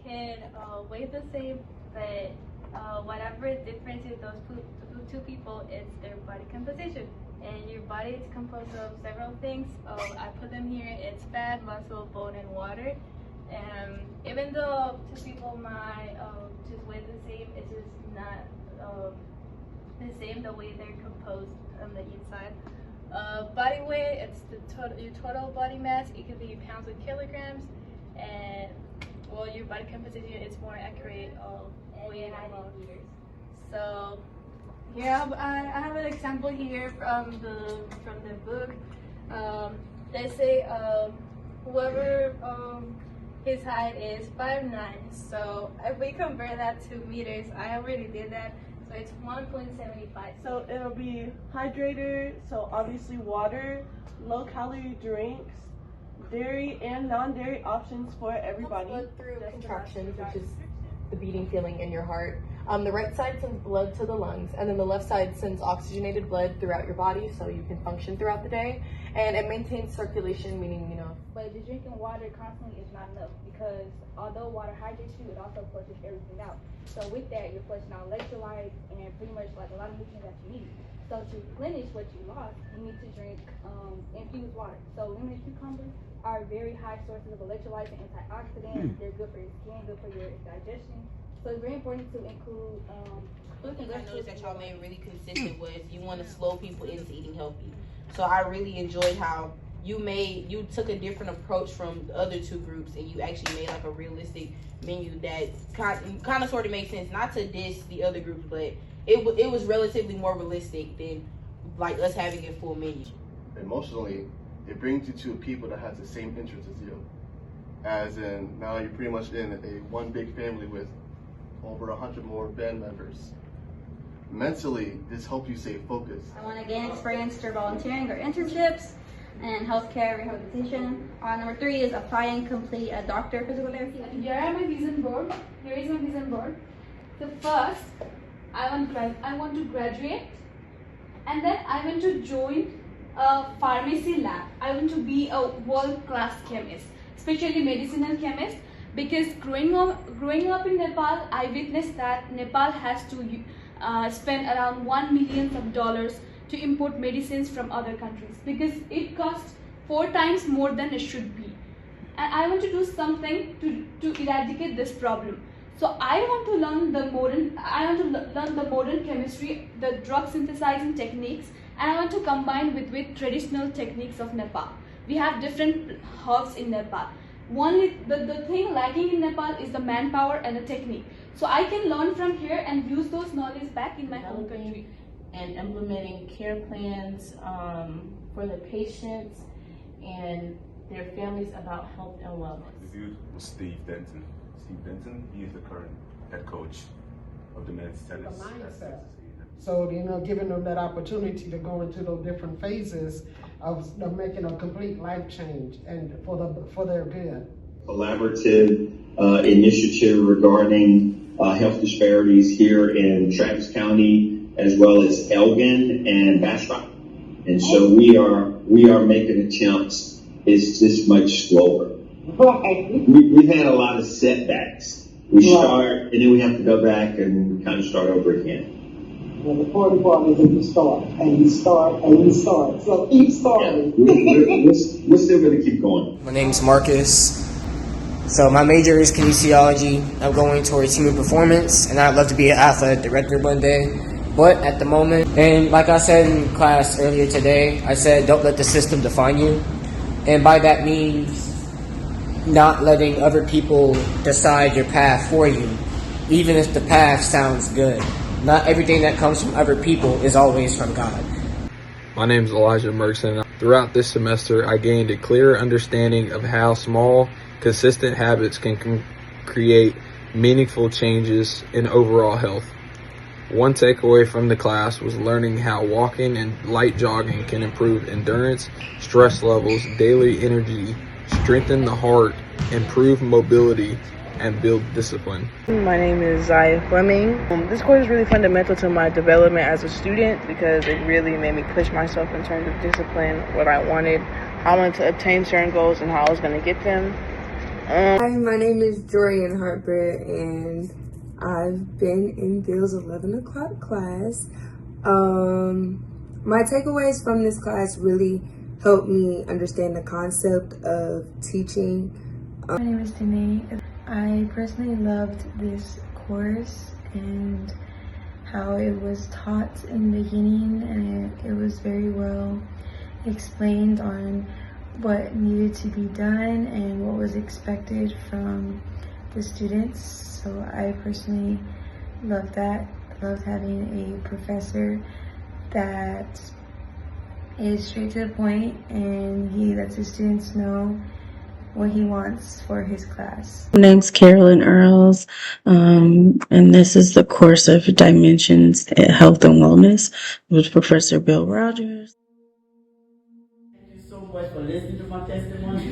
can weigh the same, but whatever difference in those two people is their body composition. And your body is composed of several things. I put them here. It's fat, muscle, bone, and water. And even though two people might just weigh the same, it's just not the same the way they're composed on the inside. Body weight, it's your total body mass. It can be pounds or kilograms, and well, your body composition is more accurate of weight and meters. So here I have an example here from the book. They say whoever his height is 5'9". So if we convert that to meters, I already did that. So it's 1.75. So it'll be hydrated, so obviously water, low-calorie drinks, dairy and non-dairy options for everybody. Contractions, which is the beating feeling in your heart. The right side sends blood to the lungs, and then the left side sends oxygenated blood throughout your body so you can function throughout the day. And it maintains circulation, meaning, But just drinking water constantly is not enough, because although water hydrates you, it also flushes everything out. So with that, you're flushing out electrolytes and pretty much like a lot of nutrients that you need. So to replenish what you lost, you need to drink infused water. So lemon and cucumbers are very high sources of electrolytes and antioxidants. They're good for your skin, good for your digestion. So it's very important to include One thing I noticed that y'all made really consistent was you want to slow people into eating healthy. So I really enjoyed how you took a different approach from the other two groups, and you actually made like a realistic menu that kind of sort of makes sense. Not to diss the other groups, but it was relatively more realistic than like us having a full menu. Emotionally, it brings you to people that has the same interests as you. As in, now you're pretty much in one big family with over 100 more band members. Mentally, this helps you stay focused. I want to gain experience through volunteering or internships and healthcare rehabilitation. Number 3 is apply and complete a doctor physical therapy. Here are my vision board. Here is my vision board. So first, I want to graduate, and then I want to join a pharmacy lab. I want to be a world-class chemist, especially medicinal chemist, because growing up in Nepal, I witnessed that Nepal has to spend around $1 million to import medicines from other countries, because it costs 4 times more than it should be. And I want to do something to eradicate this problem. So I want to learn the modern chemistry, the drug synthesizing techniques, and I want to combine with traditional techniques of Nepal. We have different herbs in Nepal. The thing lacking in Nepal is the manpower and the technique. So I can learn from here and use those knowledge back in my home country. And implementing care plans for the patients and their families about health and wellness. Reviewed with Steve Denton. Steve Denton, he is the current head coach of the men's tennis. So, giving them that opportunity to go into those different phases of making a complete life change and for their good. Collaborative initiative regarding health disparities here in Travis County, as well as Elgin and Bastrop. And so we are making attempts. It's just much slower. We've had a lot of setbacks. We start and then we have to go back and kind of start over again. Well, the important part is that you start, and you start, and you start. So keep starting. Yeah, we're still going to keep going. My name's Marcus. So my major is kinesiology. I'm going towards human performance, and I'd love to be an athletic director one day. But at the moment, and like I said in class earlier today, I said don't let the system define you. And by that means not letting other people decide your path for you, even if the path sounds good. Not everything that comes from other people is always from God. My name is Elijah Merkson. Throughout this semester, I gained a clearer understanding of how small, consistent habits can create meaningful changes in overall health. One takeaway from the class was learning how walking and light jogging can improve endurance, stress levels, daily energy, strengthen the heart, improve mobility, and build discipline. My name is Zaya Fleming. This course is really fundamental to my development as a student because it really made me push myself in terms of discipline, what I wanted, how I wanted to obtain certain goals, and how I was going to get them. Hi, my name is Jorian Harper, and I've been in Bill's 11 o'clock class. My takeaways from this class really helped me understand the concept of teaching. My name is Danae. I personally loved this course and how it was taught in the beginning, and it was very well explained on what needed to be done and what was expected from the students. So I personally loved that. I loved having a professor that is straight to the point and he lets his students know what he wants for his class. My name's Carolyn Earls, and this is the course of Dimensions Health and Wellness with Professor Bill Rogers. So much for listening to my testimony.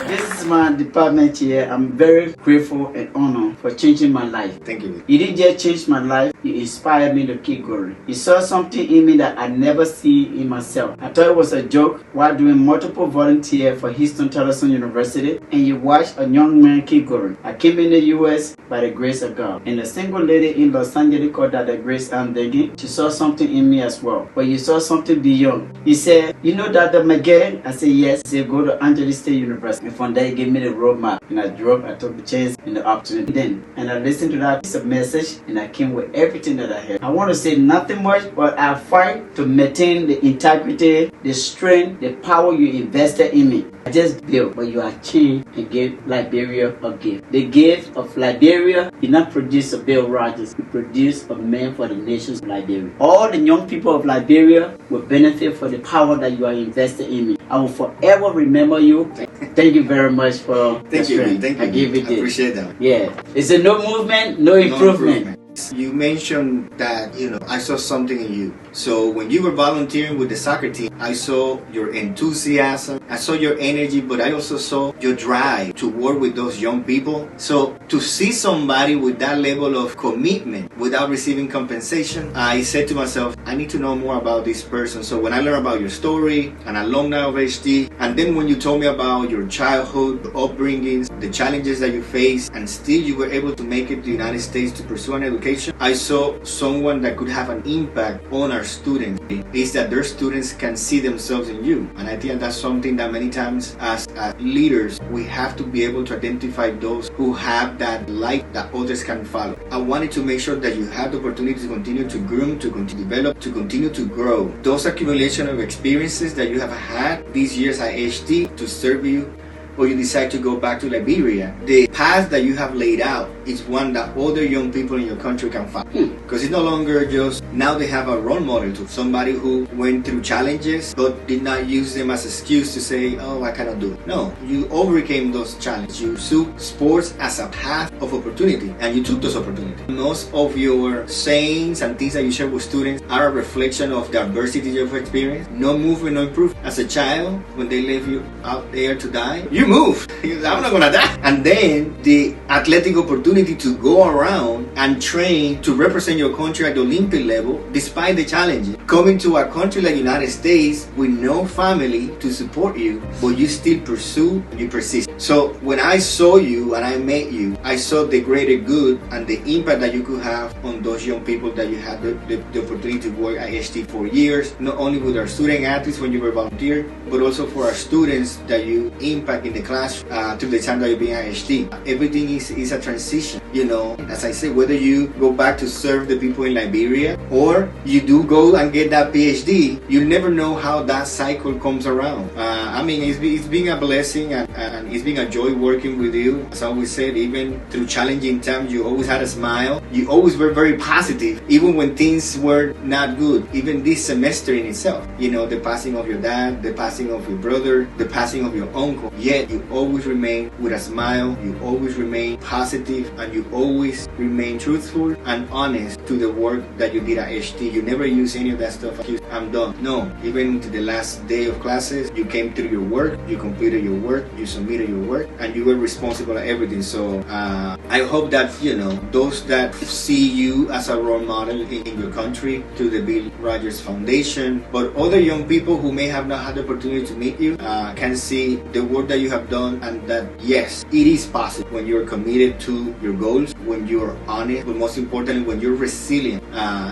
This is my department here. I'm very grateful and honored for changing my life. Thank you. You didn't just change my life, you inspired me to keep going. You saw something in me that I never see in myself. I thought it was a joke while doing multiple volunteer for Houston Tellison University, and you watched a young man keep going. I came in the US by the grace of God. And a single lady in Los Angeles called Dr. Grace Amdegi, she saw something in me as well. But you saw something beyond. You said, you know Dr. McGee? I said, yes. He said, go to Angeles State University. And from there, he gave me the roadmap. And I took the chance in the afternoon. Then, and I listened to that piece of message, and I came with everything that I had. I want to say nothing much, but I fight to maintain the integrity, the strength, the power you invested in me. I just built, but you are changed and gave Liberia a gift. The gift of Liberia did not produce a Bill Rogers. It produced a man for the nations of Liberia. All the young people of Liberia will benefit from the power that you are invested in me. I will forever remember you. Thank you very much for the strength. Thank you. I give it I appreciate that. Yeah. It's a no movement, no improvement. You mentioned that, I saw something in you. So when you were volunteering with the soccer team, I saw your enthusiasm, I saw your energy, but I also saw your drive to work with those young people. So to see somebody with that level of commitment without receiving compensation, I said to myself, I need to know more about this person. So when I learned about your story, an alumni of HD, and then when you told me about your childhood, the upbringings, the challenges that you faced, and still you were able to make it to the United States to pursue an education, I saw someone that could have an impact on our students. Is that their students can see themselves in you. And I think that's something that many times as leaders, we have to be able to identify those who have that light that others can follow. I wanted to make sure that you have the opportunity to continue to groom, to continue to develop, to continue to grow. Those accumulation of experiences that you have had these years at HD to serve you, or you decide to go back to Liberia, the path that you have laid out is one that other young people in your country can follow. Because it's no longer just, now they have a role model to somebody who went through challenges but did not use them as an excuse to say, oh, I cannot do it. No, you overcame those challenges. You saw sports as a path of opportunity, and you took those opportunities. Most of your sayings and things that you share with students are a reflection of the adversity you've experienced. No movement, no improvement. As a child, when they leave you out there to die, you move. I'm not gonna die. And then the athletic opportunity to go around and train to represent your country at the Olympic level despite the challenges. Coming to a country like the United States with no family to support you, but you still pursue and you persist. So when I saw you and I met you, I saw the greater good and the impact that you could have on those young people that you had the opportunity to work at HT for years, not only with our student athletes when you were volunteer, but also for our students that you impact in the class through the time that you've been at HT. Everything is a transition, as I said, whether you go back to serve the people in Liberia or you do go and get that PhD, you never know how that cycle comes around. It's been a blessing and it's been a joy working with you. As I always said, even through challenging times, you always had a smile. You always were very positive, even when things were not good. Even this semester in itself, the passing of your dad, the passing of your brother, the passing of your uncle, yet you always remain with a smile, you always remain positive, and you always remain truthful and honest to the work that you did at HT. You never use any of that stuff. I'm done. No, even to the last day of classes, you came through your work, you completed your work, you submitted your work, and you were responsible at everything. So I hope that, you know, those that see you as a role model in your country, to the Bill Rogers Foundation, but other young people who may have not had the opportunity to meet you, can see the work that you have done, and that yes, it is possible when you're committed to your goals, when you're honest, but most importantly, when you're resilient.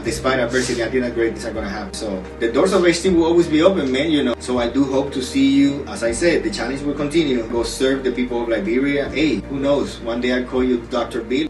Despite adversity, I think that great things are gonna happen. So the doors of HT will always be open, man, you know. So I do hope to see you. As I said, the challenge will continue. Go serve the people of Liberia. Hey, who knows? One day I'll call you Dr. Bill.